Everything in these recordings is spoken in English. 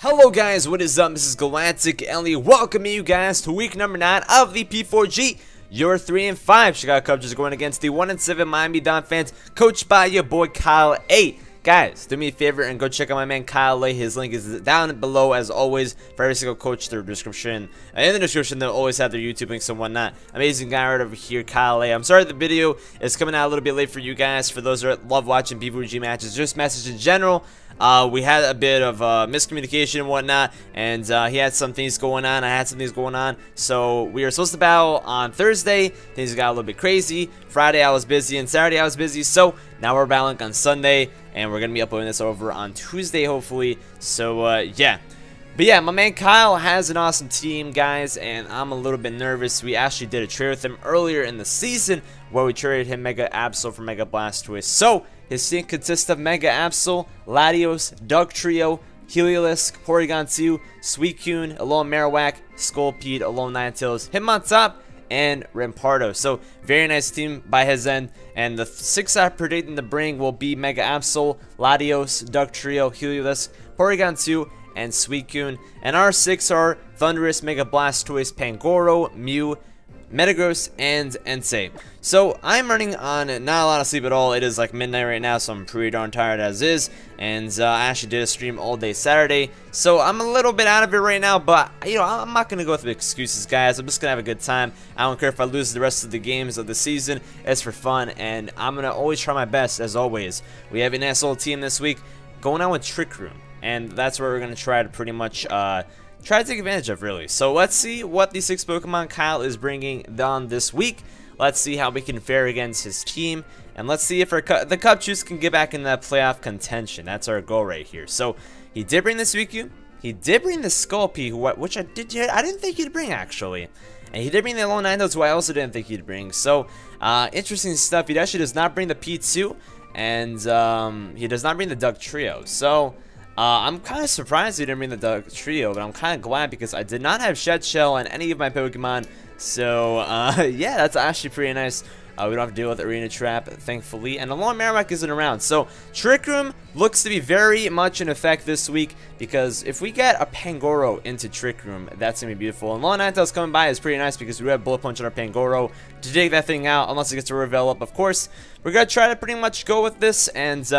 Hello guys, what is up? This is GalacticElliot. Welcome you guys to week number 9 of the P4G. Your 3-5 Chicago Cubchoos are going against the 1-7 Miami Donphans, coached by your boy KyleAye. Guys, do me a favor and go check out my man KyleAye. His link is down below as always for every single coach. Their description in the description they'll always have their YouTube links and whatnot. Amazing guy right over here, KyleAye. I'm sorry the video is coming out a little bit late for you guys. For those that love watching P4G matches, just message in general. We had a bit of miscommunication and whatnot, and he had some things going on, I had some things going on, so we were supposed to battle on Thursday. Things got a little bit crazy. Friday I was busy, and Saturday I was busy, so now we're battling on Sunday, and we're going to be uploading this over on Tuesday, hopefully, so yeah. But yeah, my man Kyle has an awesome team, guys, and I'm a little bit nervous. We actually did a trade with him earlier in the season where we traded him Mega Absol for Mega Blastoise. So, his team consists of Mega Absol, Latios, Dugtrio, Heliolisk, Porygon 2, Suicune, Alolan Marowak, Scolpede, Alolan Ninetales, Hitmontop, and Rampardo. So, very nice team by his end. And the 6 I'm predicting to bring will be Mega Absol, Latios, Dugtrio, Heliolisk, Porygon 2, and Suicune. And our 6 are Thundurus, Mega Blastoise, Pangoro, Mew, Metagross, and N-say. So I'm running on not a lot of sleep at all. It is like midnight right now, so I'm pretty darn tired as is. And I actually did a stream all day Saturday, so I'm a little bit out of it right now. But you know, I'm not gonna go with excuses, guys. I'm just gonna have a good time. I don't care if I lose the rest of the games of the season. It's for fun, and I'm gonna always try my best as always. We have a nice little team this week, going on with Trick Room, and that's where we're gonna try to pretty much try to take advantage of, really. So let's see what the 6 Pokemon Kyle is bringing on this week. Let's see how we can fare against his team, and let's see if the Cubchoos can get back in that playoff contention. That's our goal right here. So he did bring the Suicune, he did bring the Scolpede, which I didn't think he'd bring actually, and he did bring the Alolan Ninetales, who I also didn't think he'd bring. So interesting stuff. He actually does not bring the P2, and he does not bring the Dugtrio. So I'm kind of surprised he didn't bring the Dugtrio, but I'm kind of glad because I did not have Shed Shell on any of my Pokemon. So, yeah, that's actually pretty nice. We don't have to deal with Arena Trap, thankfully. And Alolan Marowak isn't around. So, Trick Room looks to be very much in effect this week, because if we get a Pangoro into Trick Room, that's going to be beautiful. And Alolan Ninetales coming by is pretty nice because we have Bullet Punch on our Pangoro to take that thing out, unless it gets to develop, of course. We're going to try to pretty much go with this, and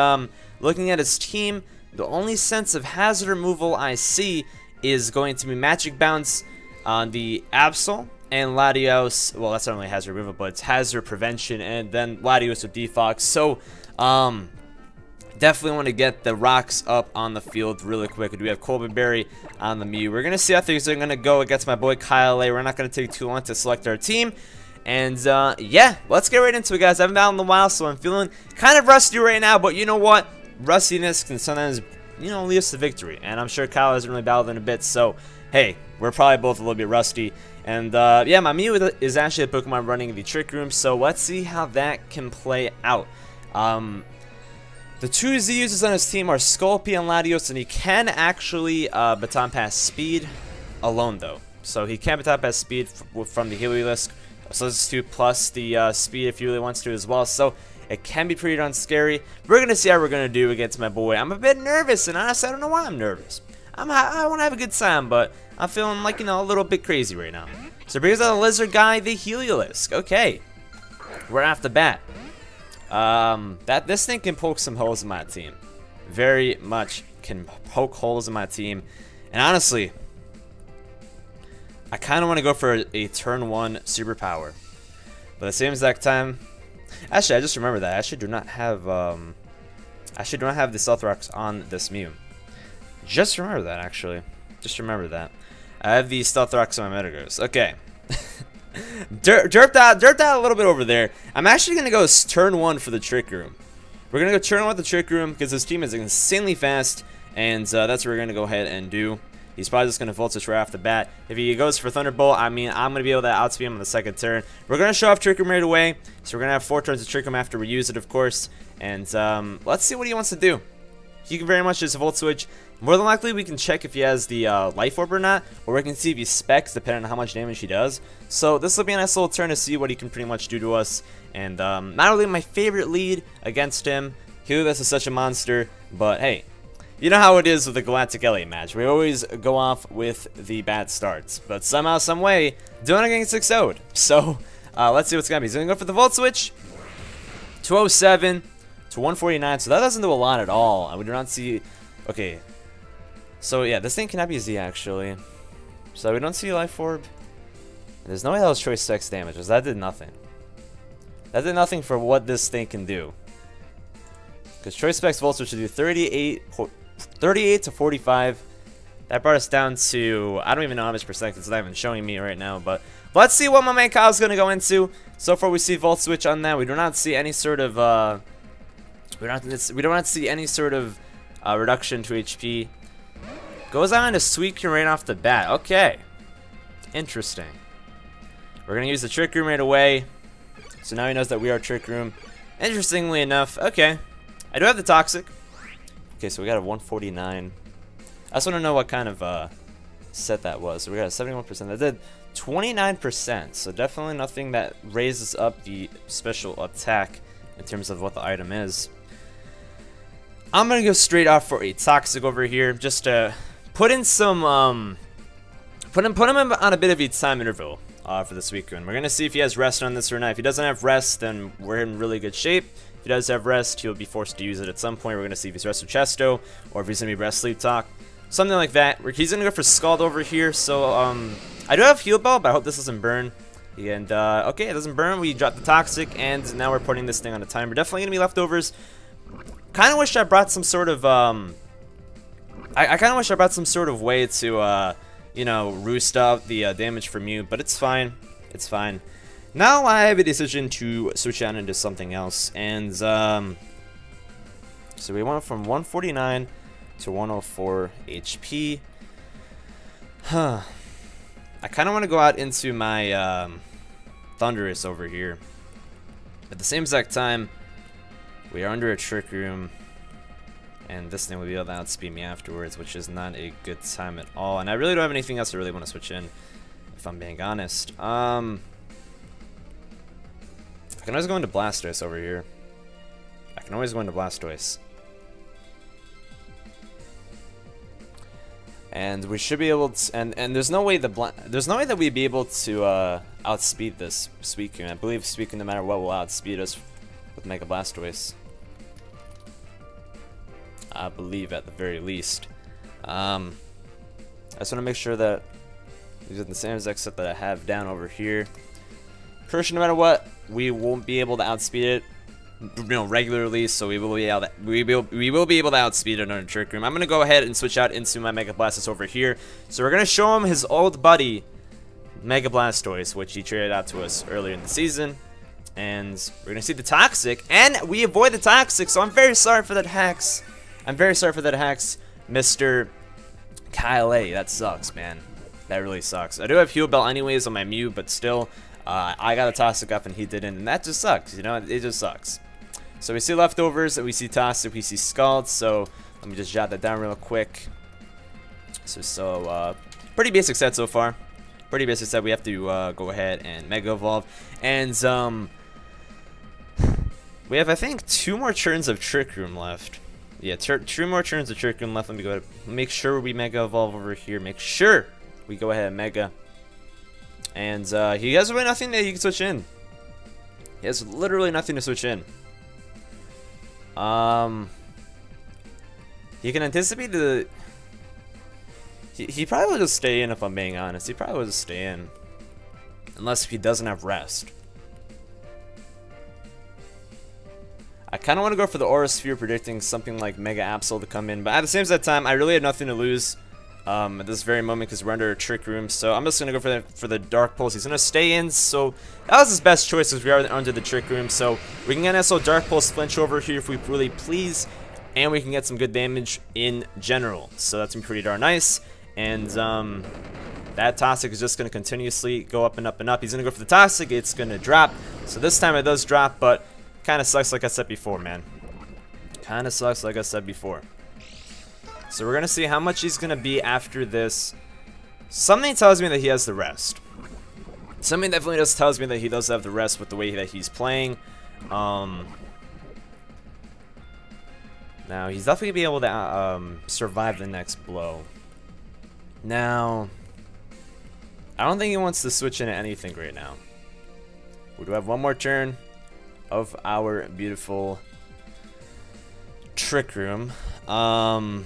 looking at his team, the only sense of hazard removal I see is going to be Magic Bounce on the Absol and Latios. Well, that's not really hazard removal, but it's hazard prevention, and then Latios with Defox. So, definitely want to get the rocks up on the field really quick. We have Colbin Berry on the Mew. We're going to see how things are going to go against my boy KyleAye. We're not going to take too long to select our team. And, yeah, let's get right into it, guys. I haven't battled in a while, so I'm feeling kind of rusty right now, but you know what? Rustiness can sometimes, you know, lead us to victory, and I'm sure Kyle hasn't really battled in a bit, so hey, we're probably both a little bit rusty. And yeah, my Mew is actually a Pokemon running the Trick Room, so let's see how that can play out. The 2 Z users on his team are Scolpede and Latios, and he can actually Baton Pass Speed alone though, so he can Baton Pass Speed from the Heliolisk, so this is 2 plus the Speed if he really wants to as well. So it can be pretty darn scary. We're going to see how we're going to do against my boy. I'm a bit nervous, and honestly, I don't know why I'm nervous. I want to have a good time, but I'm feeling like, you know, a little bit crazy right now. So brings out the Lizard Guy, the Heliolisk. Okay. We're off the bat. This thing can poke some holes in my team. Very much can poke holes in my team. And honestly, I kind of want to go for a turn 1 superpower. But at the same exact time, actually, I just remember that I actually do not have the Stealth Rocks on this Mew. Just remember that, actually. Just remember that. I have the Stealth Rocks on my Metagross. Okay. derped out a little bit over there. I'm actually gonna go turn 1 for the Trick Room. We're gonna go turn 1 with the Trick Room because this team is insanely fast, and that's what we're gonna go ahead and do. He's probably just going to Voltage right off the bat. If he goes for Thunderbolt, I mean, I'm going to be able to outspeed him on the 2nd turn. We're going to show off Trick Room right away. So we're going to have 4 turns of Trick Room after we use it, of course. And let's see what he wants to do. He can very much just Volt Switch. More than likely, we can check if he has the Life Orb or not. Or we can see if he specs, depending on how much damage he does. So this will be a nice little turn to see what he can pretty much do to us. And not really my favorite lead against him. Heliolisk is such a monster. But hey, You know how it is with the GalacticElliot match. We always go off with the bad starts, but somehow, some way, doing it getting 6-0'd. So, let's see what's gonna be. He's gonna go for the Volt Switch. 207 to 149, so that doesn't do a lot at all. We do not see... Okay. So, yeah, this thing cannot be Z, actually. So, we don't see Life Orb. There's no way that was Choice Specs damage, because that did nothing. That did nothing for what this thing can do. Because Choice Specs Volt Switch should do 38 to 45. That brought us down to, I don't even know how much percent, it's not even showing me right now, but let's see what my man Kyle's going to go into. So far we see Volt Switch on that. We do not see any sort of, we do not see any sort of reduction to HP. Goes on into Sweet Cure right off the bat. Okay. Interesting. We're going to use the Trick Room right away. So now he knows that we are Trick Room. Interestingly enough, okay. I do have the Toxic. Okay, so we got a 149. I just want to know what kind of set that was. So we got a 71%. That did 29%. So definitely nothing that raises up the special attack in terms of what the item is. I'm gonna go straight off for a Toxic over here, just to put in some put him on a bit of a time interval for this week. And we're gonna see if he has rest on this or not. If he doesn't have rest, then we're in really good shape. If he does have rest, he'll be forced to use it at some point. We're going to see if he's rest with Chesto, or if he's going to be rest Sleep Talk. Something like that. He's going to go for Scald over here. So, I do have Heal Bell, but I hope this doesn't burn. And, okay, it doesn't burn. We dropped the Toxic, and now we're putting this thing on a timer. Definitely going to be leftovers. Kind of wish I brought some sort of, I kind of wish I brought some sort of way to, you know, roost up the damage from Mew, but it's fine. It's fine. Now I have a decision to switch on into something else, and so we went from 149 to 104 HP. Huh. I kind of want to go out into my Thunderous over here. At the same exact time, we are under a Trick Room, and this thing will be able to outspeed me afterwards, which is not a good time at all. And I really don't have anything else I really want to switch in, if I'm being honest. I can always go into Blastoise over here. I can always go into Blastoise. And we should be able to, and there's no way that we'd be able to outspeed this Suicune. I believe Suicune, no matter what, will outspeed us with Mega Blastoise. I believe at the very least. I just want to make sure that using the same exact set that I have down over here. Pretty sure no matter what, we won't be able to outspeed it, you know, regularly. So we will be able to, we will be able to outspeed it on a Trick Room. I'm gonna go ahead and switch out into my Mega Blastoise over here. So we're gonna show him his old buddy, Mega Blastoise, which he traded out to us earlier in the season. And we're gonna see the Toxic, and we avoid the Toxic. So I'm very sorry for that HAX. I'm very sorry for that HAX, Mr. KyleAye. That sucks, man. That really sucks. I do have Heal Bell anyways on my Mew, but still, I got a Toxic up and he didn't, and that just sucks, you know, it just sucks. So we see leftovers, we see Toxic, we see Scald, so let me just jot that down real quick. So pretty basic set so far. Pretty basic set. We have to go ahead and Mega Evolve, and we have, I think, 2 more turns of Trick Room left. Yeah, 2 more turns of Trick Room left. Let me go ahead and make sure we Mega Evolve over here. Make sure we go ahead and Mega. And he has really nothing that he can switch in. He has literally nothing to switch in. You can anticipate the... He probably will just stay in, if I'm being honest. He probably will just stay in. Unless he doesn't have rest. I kind of want to go for the Aura Sphere, predicting something like Mega Absol to come in. But at the same time, I really have nothing to lose at this very moment because we're under a Trick Room. So I'm just going to go for the Dark Pulse. He's going to stay in. So that was his best choice because we are under the Trick Room. So we can get also Dark Pulse flinch over here if we really please. And we can get some good damage in general. So that's been pretty darn nice. And that Toxic is just going to continuously go up and up and up. He's going to go for the Toxic. It's going to drop. So this time it does drop, but kind of sucks like I said before, man. Kind of sucks like I said before. So we're going to see how much he's going to be after this. Something tells me that he has the rest. Something definitely just tells me that he does have the rest with the way that he's playing. Now Now, he's definitely going to be able to survive the next blow. Now, I don't think he wants to switch into anything right now. We do have one more turn of our beautiful Trick Room. I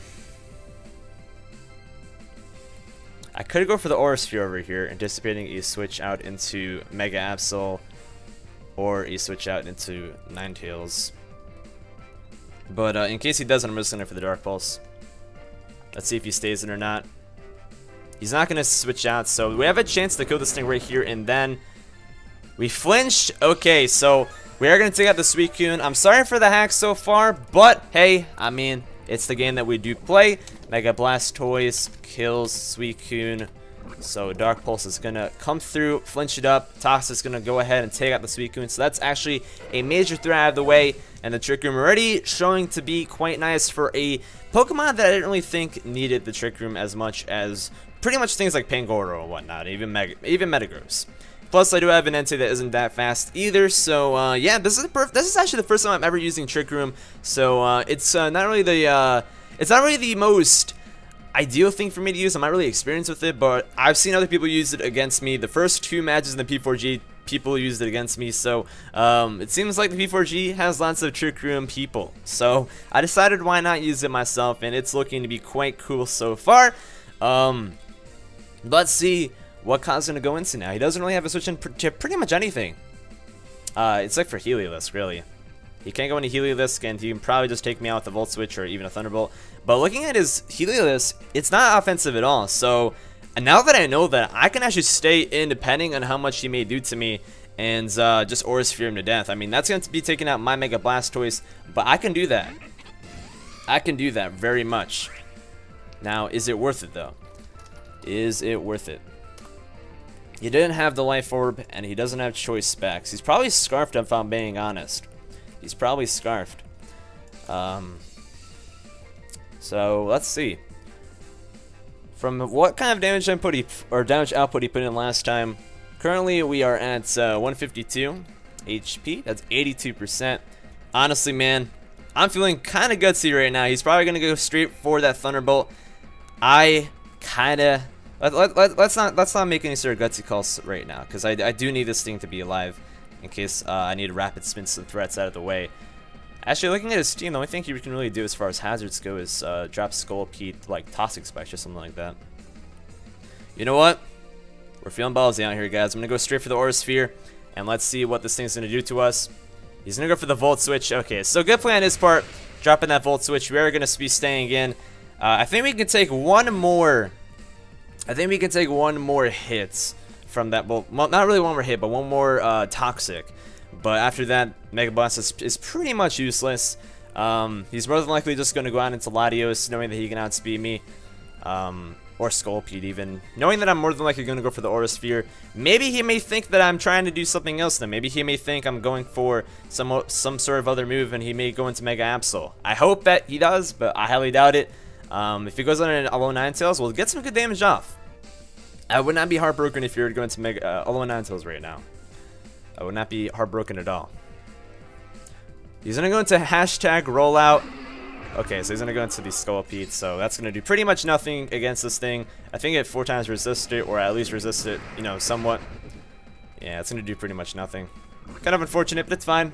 could go for the Aura Sphere over here, anticipating a switch out into Mega Absol or a switch out into Ninetales. But in case he doesn't, I'm just going to go for the Dark Pulse. Let's see if he stays in or not. He's not going to switch out, so we have a chance to kill this thing right here, and then we flinched. Okay, so we are going to take out the Suicune. I'm sorry for the hack so far, but hey, I mean, it's the game that we do play. Mega Blastoise kills Suicune, so Dark Pulse is going to come through, flinch it up. Toxic's going to go ahead and take out the Suicune, so that's actually a major threat out of the way, and the Trick Room already showing to be quite nice for a Pokemon that I didn't really think needed the Trick Room as much as pretty much things like Pangoro and whatnot, even Metagross. Plus, I do have an N-say that isn't that fast either, so yeah, this is actually the first time I'm ever using Trick Room. So it's not really the most ideal thing for me to use. I'm not really experienced with it, but I've seen other people use it against me. The first 2 matches in the P4G, people used it against me, so it seems like the P4G has lots of Trick Room people. So I decided why not use it myself, and it's looking to be quite cool so far. Let's see what Kyle's going to go into now. He doesn't really have a switch in to pretty much anything. It's like for Heliolisk, really. He can't go into Heliolisk, and he can probably just take me out with a Volt Switch or even a Thunderbolt. But looking at his Heliolisk, it's not offensive at all. So now that I know that, I can actually stay in depending on how much he may do to me and just Aura Sphere him to death. I mean, that's going to be taking out my Mega Blastoise, but I can do that. I can do that very much. Now, is it worth it, though? Is it worth it? He didn't have the Life Orb, and he doesn't have Choice Specs. He's probably Scarfed, if I'm being honest. He's probably Scarfed. So, let's see. From what kind of damage output he put in last time, currently we are at 152 HP. That's 82%. Honestly, man, I'm feeling kind of gutsy right now. He's probably going to go straight for that Thunderbolt. I kind of... Let's not make any sort of gutsy calls right now, because I do need this thing to be alive in case I need to rapid spin some threats out of the way. Actually, looking at his team, the only thing he can really do as far as hazards go is drop Scolipede, like Toxic Spikes or something like that. You know what? We're feeling ballsy out here, guys. I'm going to go straight for the Aura Sphere, and let's see what this thing's going to do to us. He's going to go for the Volt Switch. Okay, so good play on his part, dropping that Volt Switch. We are going to be staying in. I think we can take one more... hit from that. Well, not really one more hit, but one more Toxic. But after that, Mega Blast is pretty much useless. He's more than likely just going to go out into Latios, knowing that he can outspeed me. Or Scolipede even. Knowing that I'm more than likely going to go for the Aura Sphere. Maybe he may think that I'm trying to do something else then. Maybe he may think I'm going for some sort of other move, and he may go into Mega Absol. I hope that he does, but I highly doubt it. If he goes on an Alolan Ninetales, we'll get some good damage off. I would not be heartbroken if you were to go into Alolan Ninetales right now. I would not be heartbroken at all. He's going to go into hashtag rollout. Okay, so he's going to go into the Scolipede, so that's going to do pretty much nothing against this thing. I think it 4 times resist it, or at least resist it, you know, somewhat. Yeah, it's going to do pretty much nothing. Kind of unfortunate, but it's fine.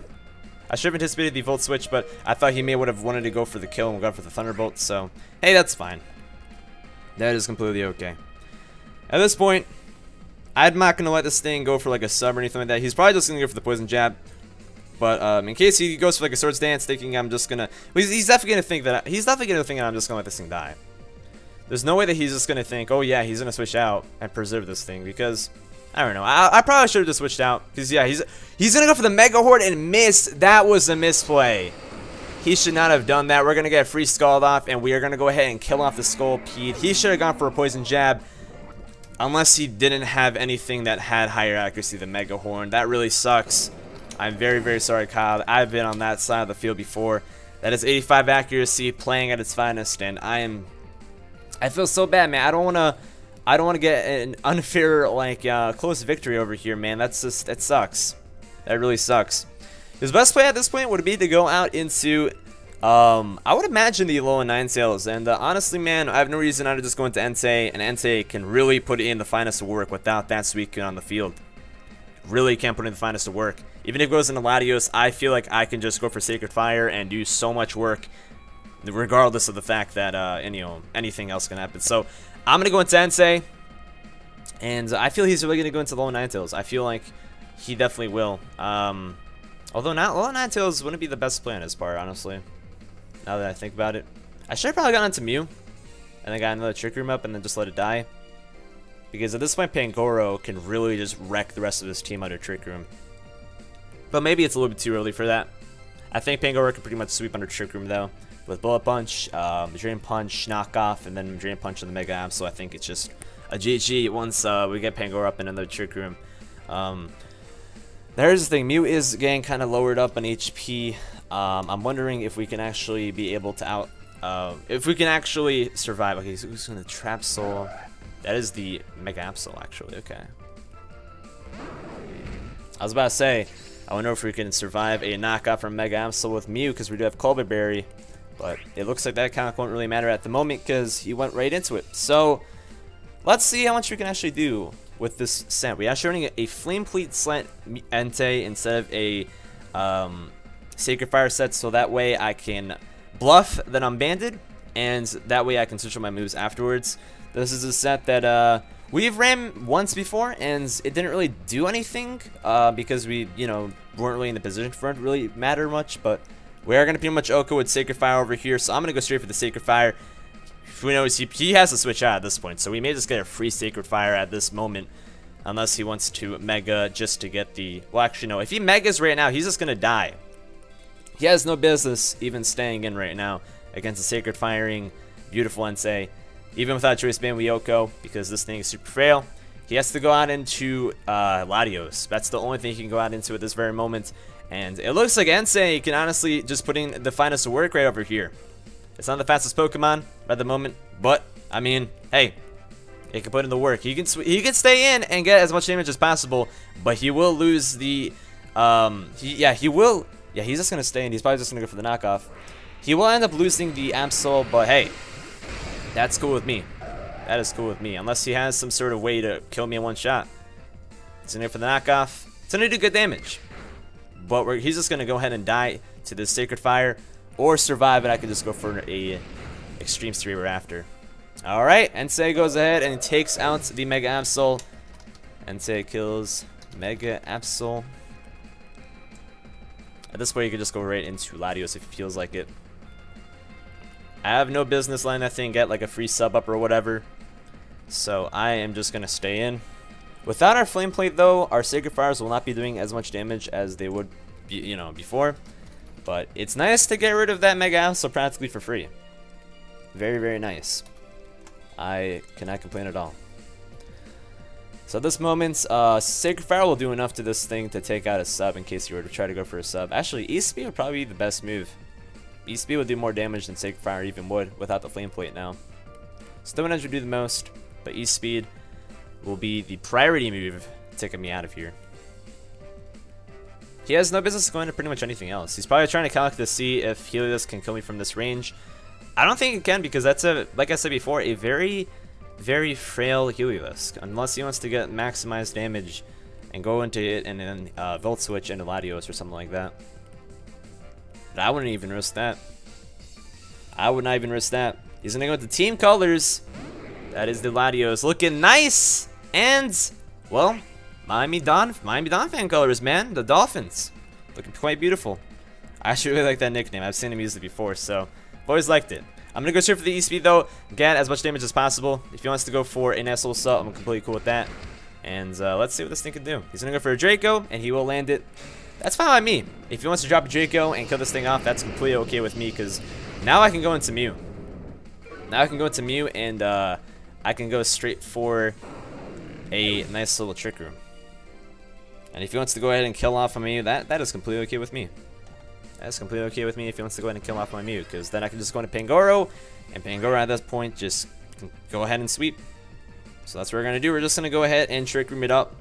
I should have anticipated the Volt Switch, but I thought he may would have wanted to go for the kill and go for the Thunderbolt, so hey, that's fine. That is completely okay. At this point, I'm not going to let this thing go for like a sub or anything like that. He's probably just going to go for the Poison Jab. But in case he goes for like a Swords Dance, thinking I'm just going to... Well, he's definitely going to think that... He's definitely going to think that I'm just going to let this thing die. There's no way that he's just going to think, oh yeah, he's going to switch out and preserve this thing, because... I don't know. I probably should have just switched out. Because, yeah, he's going to go for the Mega Horde and miss. That was a misplay. He should not have done that. We're going to get a free Scald off, and we are going to go ahead and kill off the Scolipede. He should have gone for a Poison Jab. Unless he didn't have anything that had higher accuracy than Mega Horn. That really sucks. I'm very, very sorry, Kyle. I've been on that side of the field before. That is 85 accuracy playing at its finest, and I feel so bad, man. I don't want to get an unfair, like, close victory over here, man. That sucks. That really sucks. His best play at this point would be to go out into I would imagine the low and 9 sales, and honestly, man, I have no reason not to just go into N-say, and N-say can really put in the finest of work without that sweet on the field. Really can't put in the finest of work. Even if it goes into Latios, I feel like I can just go for Sacred Fire and do so much work, regardless of the fact that anything else can happen. So I'm gonna go into N-say, and I feel he's really gonna go into low 9 tails. I feel like he definitely will. Although not low 9 tails wouldn't be the best play on his part, honestly. Now that I think about it, I should have probably gone into Mew, and then got another Trick Room up, and then just let it die. Because at this point, Pangoro can really just wreck the rest of his team under Trick Room. But maybe it's a little bit too early for that. I think Pangoro can pretty much sweep under Trick Room though, with Bullet Punch, Drain Punch, Knockoff, and then Drain Punch on the Mega Amp. So I think it's just a GG once we get Pangoro up in another Trick Room. There's the thing, Mew is getting kind of lowered up on HP. I'm wondering if we can actually be able to if we can actually survive. Okay, so who's gonna Trap Soul? That is the Mega Absol, actually. Okay. I was about to say, I wonder if we can survive a knockoff from Mega Absol with Mew, because we do have Colbert Berry, but it looks like that kind of won't really matter at the moment because he went right into it. So let's see how much we can actually do with this set. We are running a Flame Pleat Slant Entei instead of a Sacred Fire set, so that way I can bluff that I'm banded, and that way I can switch on my moves afterwards. This is a set that we've ran once before, and it didn't really do anything because we, weren't really in the position for it to really matter much. But we are going to pretty much Oko with Sacred Fire over here, so I'm going to go straight for the Sacred Fire. Who knows, he has to switch out at this point, so we may just get a free Sacred Fire at this moment, unless he wants to Mega just to get the... Well, actually, no. If he Megas right now, he's just going to die. He has no business even staying in right now against a Sacred Firing beautiful N-say. Even without Choice Band, we Oko, because this thing is super frail. He has to go out into Latios. That's the only thing he can go out into at this very moment. And it looks like N-say can honestly just put in the finest of work right over here. It's not the fastest Pokemon at the moment, but, I mean, hey, he can put in the work. He can stay in and get as much damage as possible, but he will lose the, he will, yeah, he's just going to stay in. He's probably just going to go for the knockoff. He will end up losing the Absol, but hey, that's cool with me. That is cool with me, unless he has some sort of way to kill me in one shot. He's going to go for the knockoff. It's going to do good damage, but he's just going to go ahead and die to this Sacred Fire, or survive, and I can just go for a Extreme Streamer after. Alright, N-say goes ahead and takes out the Mega Absol. N-say kills Mega Absol. At this point, you can just go right into Latios if he feels like it. I have no business letting that thing get like a free sub up or whatever, so I am just going to stay in. Without our Flame Plate, though, our Sacred Fires will not be doing as much damage as they would be, before. But it's nice to get rid of that Mega Absol practically for free. Very, very nice. I cannot complain at all. So at this moment, Sacred Fire will do enough to this thing to take out a sub in case you were to try to go for a sub. Actually, E-Speed would probably be the best move. E-Speed would do more damage than Sacred Fire even would without the Flame Plate now. Stone Edge would do the most, but E-Speed will be the priority move taking me out of here. He has no business going to pretty much anything else. He's probably trying to calc to see if Helios can kill me from this range. I don't think it can, because that's like I said before, a very, very frail Helios. Unless he wants to get maximized damage and go into it and then Volt Switch into Latios or something like that. But I wouldn't even risk that. I would not even risk that. He's gonna go with the team colors. That is the Latios, looking nice, and well, Miami Donphan colors, man. The Dolphins, looking quite beautiful. I actually really like that nickname. I've seen him use it before, so I've always liked it. I'm gonna go straight for the E-Speed though. Get as much damage as possible. If he wants to go for an SL sub, I'm completely cool with that. And let's see what this thing can do. He's gonna go for a Draco, and he will land it. That's fine by me. If he wants to drop a Draco and kill this thing off, that's completely okay with me, because now I can go into Mew. Now I can go into Mew, and I can go straight for a nice little Trick Room. And if he wants to go ahead and kill off on Mew, that is completely okay with me. That's completely okay with me if he wants to go ahead and kill off my Mew, because then I can just go into Pangoro, and Pangoro at this point just can go ahead and sweep. So that's what we're going to do. We're just going to go ahead and Trick Room it up.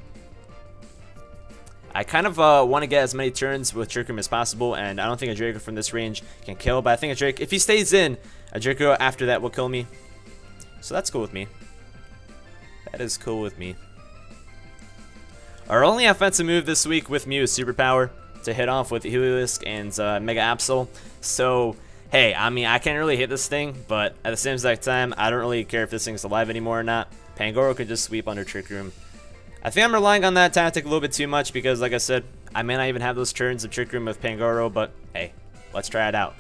I kind of want to get as many turns with Trick Room as possible, and I don't think a Draco from this range can kill, but I think a Draco, if he stays in, a Draco after that will kill me. So that's cool with me. That is cool with me. Our only offensive move this week with Mew is Superpower to hit off with Heliolisk and Mega Absol. So, hey, I mean, I can't really hit this thing, but at the same exact time, I don't really care if this thing's alive anymore or not. Pangoro could just sweep under Trick Room. I think I'm relying on that tactic a little bit too much because, like I said, I may not even have those turns of Trick Room with Pangoro, but hey, let's try it out.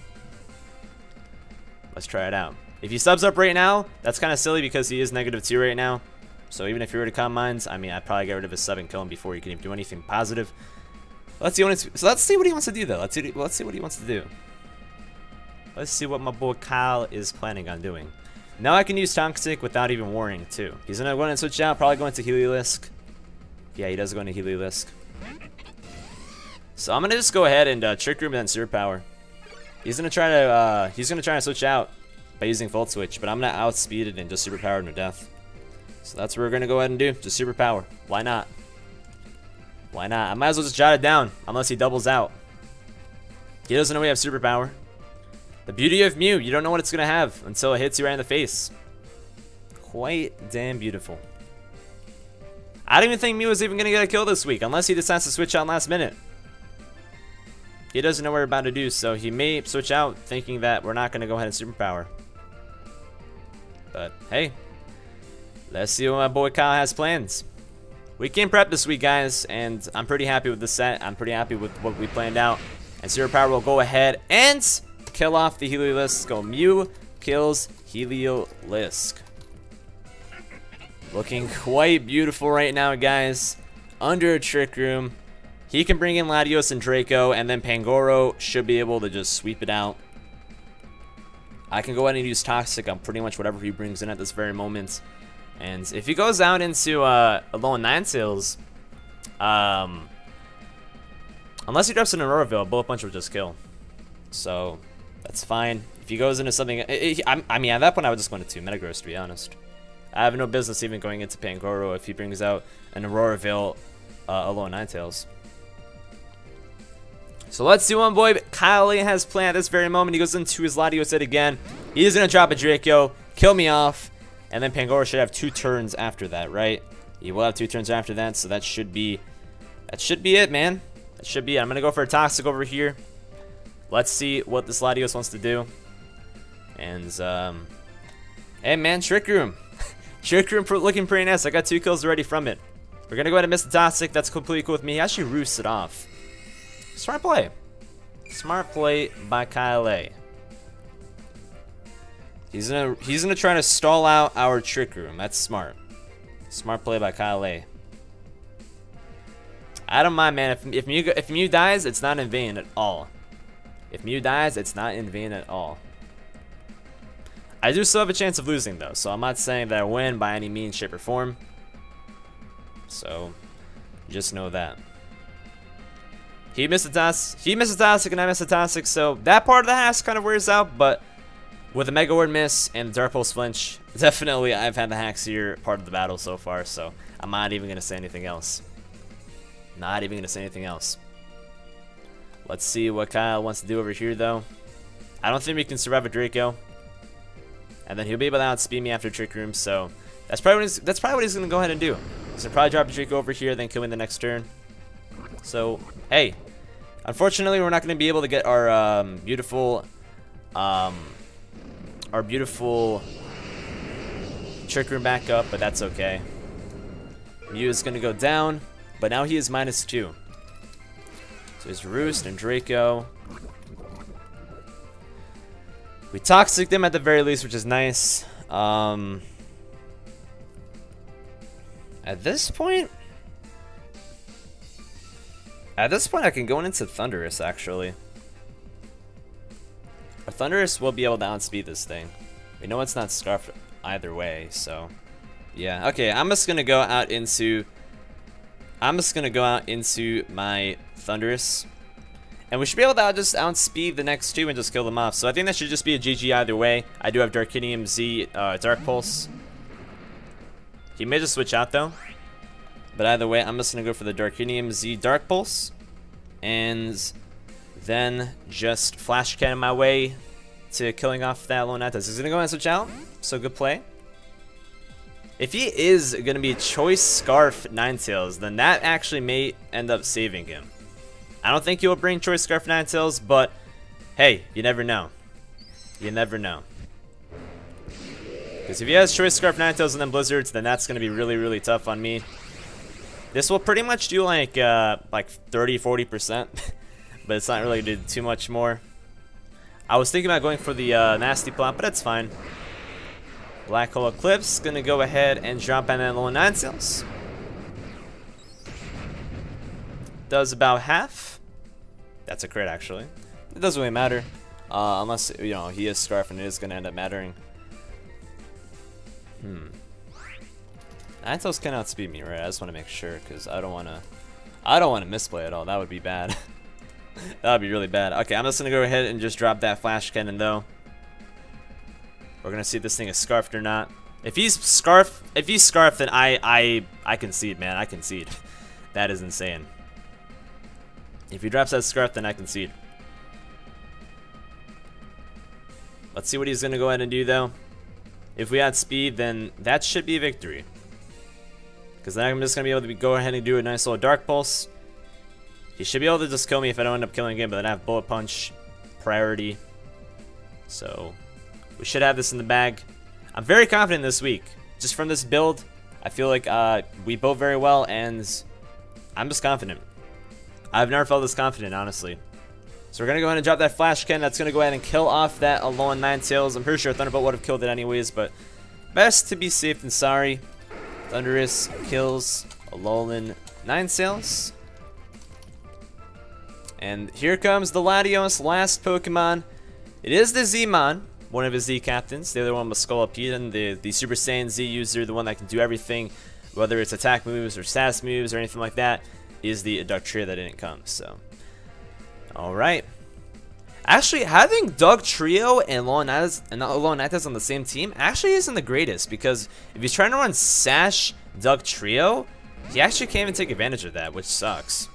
Let's try it out. If he subs up right now, that's kind of silly because he is -2 right now. So even if he were to Calm Minds, I mean, I'd probably get rid of his sub and kill him before he can even do anything positive. Let's see what he wants to do, though. Let's see what he wants to do. Let's see what my boy Kyle is planning on doing. Now I can use Toxic without even warning, too. He's going to go ahead and switch out, probably going to Heliolisk. Yeah, he does go into Heliolisk. So I'm going to just go ahead and Trick Room and then Superpower. He's going to try to switch out by using Volt Switch, but I'm going to outspeed it and just Superpower him to death. So that's what we're going to go ahead and do. Just Superpower. Why not? Why not? I might as well just jot it down, unless he doubles out. He doesn't know we have Superpower. The beauty of Mew, you don't know what it's going to have until it hits you right in the face. Quite damn beautiful. I don't even think Mew is even going to get a kill this week, unless he decides to switch out last minute. He doesn't know what we're about to do, so he may switch out thinking that we're not going to go ahead and Superpower. But, hey. Let's see what my boy Kyle has plans. We came prep this week, guys, and I'm pretty happy with the set. I'm pretty happy with what we planned out. And Superpower will go ahead and kill off the Heliolisk. Go Mew kills Heliolisk. Looking quite beautiful right now, guys. Under a Trick Room. He can bring in Latios and Draco, and then Pangoro should be able to just sweep it out. I can go ahead and use Toxic on pretty much whatever he brings in at this very moment. And if he goes out into a low 9 sales, unless he drops an Auroraville, Bullet Punch will just kill. So that's fine. If he goes into something, I mean, at that point I would just go into 2 Metagross, to be honest. I have no business even going into Pangoro if he brings out an Auroraville, a low 9 tails. So let's see what my boy KyleAye has planned at this very moment. He goes into his Latios head again. He's gonna drop a Draco, kill me off. And then Pangoro should have 2 turns after that, right? He will have 2 turns after that, so that should be it, man. That should be it. I'm gonna go for a Toxic over here. Let's see what this Latios wants to do. And hey man, Trick Room. Trick Room looking pretty nice. I got 2 kills already from it. We're gonna go ahead and miss the Toxic. That's completely cool with me. He actually roosts it off. Smart play. Smart play by KyleAye. He's gonna try to stall out our Trick Room. That's smart. Smart play by KyleAye. I don't mind, man. If Mew dies, it's not in vain at all. If Mew dies, it's not in vain at all. I do still have a chance of losing though, so I'm not saying that I win by any means, shape, or form. So just know that. He missed a Toxic, and I missed a Toxic, so that part of the HAX kind of wears out, but with the Mega Ward miss and the Dark Pulse flinch, definitely I've had the haxier part of the battle so far, so I'm not even going to say anything else. Not even going to say anything else. Let's see what Kyle wants to do over here, though. I don't think we can survive a Draco. And then he'll be able to outspeed me after Trick Room, so that's probably what he's going to go ahead and do. He's going to probably drop a Draco over here, then kill me the next turn. So, hey. Unfortunately, we're not going to be able to get our beautiful Trick Room back up, but that's okay. Mew is going to go down, but now he is -2. So he's Roost and Draco. We Toxic them at the very least, which is nice. At this point, I can go into Thunderous, actually. Our Thunderous will be able to outspeed this thing. We know it's not Scarfed either way, so yeah. Okay, I'm just gonna go out into my Thunderous, and we should be able to just outspeed the next 2 and just kill them off. So I think that should just be a GG either way. I do have Darkinium Z, Dark Pulse. He may just switch out though. But either way, I'm just going to go for the Darkinium Z Dark Pulse. And then just Flash Cannon my way to killing off that Lone Nighttales. He's going to go and switch out. So good play. If he is going to be Choice Scarf Ninetales, then that actually may end up saving him. I don't think he'll bring Choice Scarf Ninetales, but hey, you never know. You never know. Because if he has Choice Scarf Ninetales and then Blizzards, then that's going to be really, really tough on me. This will pretty much do like 30-40%, but it's not really going to do too much more. I was thinking about going for the Nasty Plot, but it's fine. Black Hole Eclipse, going to go ahead and drop in that Lone Nighttales. Does about half. That's a crit, actually. It doesn't really matter. Unless, you know, he is Scarf and it is going to end up mattering. Ninetales can outspeed me, right? I just want to make sure, because I don't want to misplay at all. That would be bad. That would be really bad. Okay, I'm just going to go ahead and just drop that Flash Cannon, though. We're going to see if this thing is Scarfed or not. If he's Scarfed, then I concede, man. I concede. That is insane. If he drops that Scarf, then I concede. Let's see what he's going to go ahead and do, though. If we had speed, then that should be a victory. Because then I'm just going to be able to go ahead and do a nice little Dark Pulse. He should be able to just kill me if I don't end up killing him, but then I have Bullet Punch priority. So we should have this in the bag. I'm very confident this week. Just from this build, I feel like we built very well, and I'm just confident. I've never felt this confident, honestly. So we're going to go ahead and drop that Flash Cannon. That's going to go ahead and kill off that Alolan Ninetales. I'm pretty sure Thunderbolt would have killed it anyways, but best to be safe than sorry. Thundurus kills Alolan Ninetales. And here comes the Latios, last Pokemon. It is the Z-Mon, one of his Z captains. The other one was Scolipede, the Super Saiyan Z user, the one that can do everything, whether it's attack moves or status moves or anything like that, is the Dugtrio that didn't come. So, alright. Actually, having Dugtrio and Alolan Ninetales on the same team actually isn't the greatest, because if he's trying to run Sash Dugtrio, he actually can't even take advantage of that, which sucks.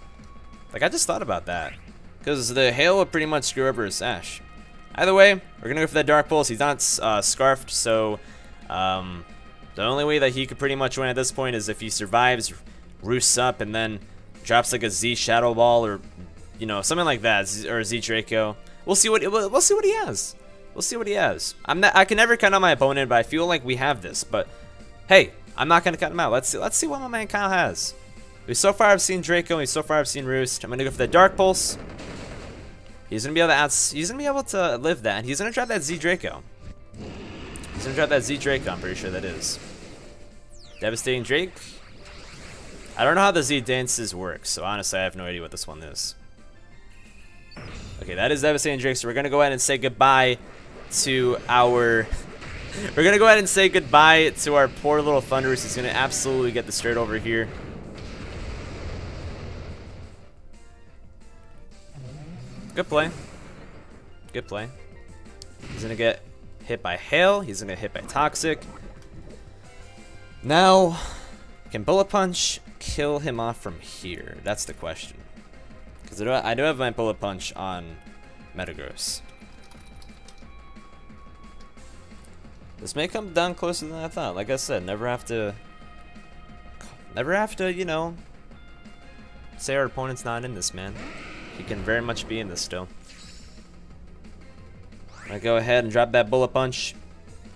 Like, I just thought about that, because the Hail would pretty much screw over his Sash. Either way, we're gonna go for that Dark Pulse. He's not Scarfed, so the only way that he could pretty much win at this point is if he survives, roosts up, and then drops like a Z Shadow Ball or, you know, something like that, or a Z Draco. We'll see what he has. We'll see what he has. I can never count on my opponent, but I feel like we have this. But hey, I'm not gonna count him out. Let's see what my man Kyle has. So far I've seen Draco. So far I've seen Roost. I'm gonna go for the Dark Pulse. He's gonna be able to live that. He's gonna drop that Z Draco. He's gonna drop that Z Draco. I'm pretty sure that is Devastating Drake. I don't know how the Z dances work, so honestly I have no idea what this one is. Okay, that is Devastating Drake, so we're gonna go ahead and say goodbye to our we're gonna go ahead and say goodbye to our poor little Thundurus. He's gonna absolutely get the straight over here. Good play. Good play. He's gonna get hit by Hail. He's gonna get hit by Toxic. Now, can Bullet Punch kill him off from here? That's the question. Because I do have my Bullet Punch on Metagross. This may come down closer than I thought. Like I said, never have to, you know, say our opponent's not in this, man. He can very much be in this still. I'm gonna go ahead and drop that Bullet Punch.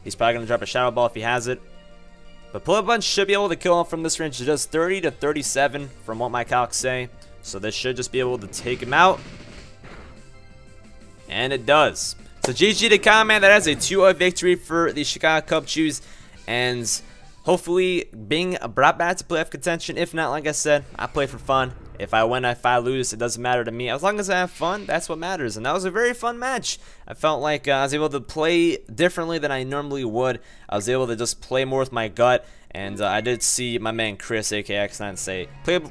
He's probably gonna drop a Shadow Ball if he has it. But Bullet Punch should be able to kill him from this range. It does 30 to 37 from what my calcs say. So this should just be able to take him out. And it does. So GG to Kyle, man. That is a 2-0 victory for the Chicago Cubchoos. And hopefully being brought back to playoff contention. If not, like I said, I play for fun. If I win, if I lose, it doesn't matter to me. As long as I have fun, that's what matters. And that was a very fun match. I felt like I was able to play differently than I normally would. I was able to just play more with my gut. And I did see my man Chris, aka X9,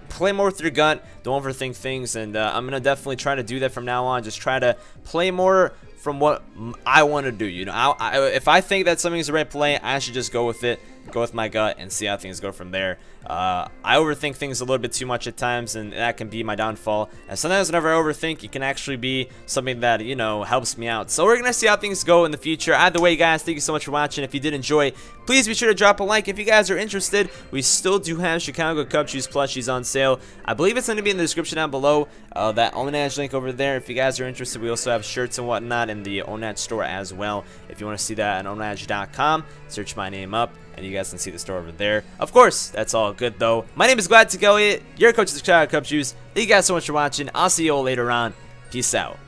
play more with your gut. Don't overthink things. And I'm going to definitely try to do that from now on. Just try to play more from what I want to do. You know, if I think that something's the right play, I should just go with it. go with my gut, and see how things go from there. I overthink things a little bit too much at times, and that can be my downfall. And sometimes whenever I overthink, it can actually be something that, you know, helps me out. So we're going to see how things go in the future. Either way, guys, thank you so much for watching. If you did enjoy, please be sure to drop a like. If you guys are interested, we still do have Chicago Cubchoos plushies on sale. I believe it's going to be in the description down below. That Onaj link over there. If you guys are interested, we also have shirts and whatnot in the Onaj store as well. If you want to see that at onaj.com, search my name up, and you guys can see the store over there. Of course, that's all good though. My name is GalacticElliot, your coach of the Chicago Cubchoos. Thank you guys so much for watching. I'll see you all later on. Peace out.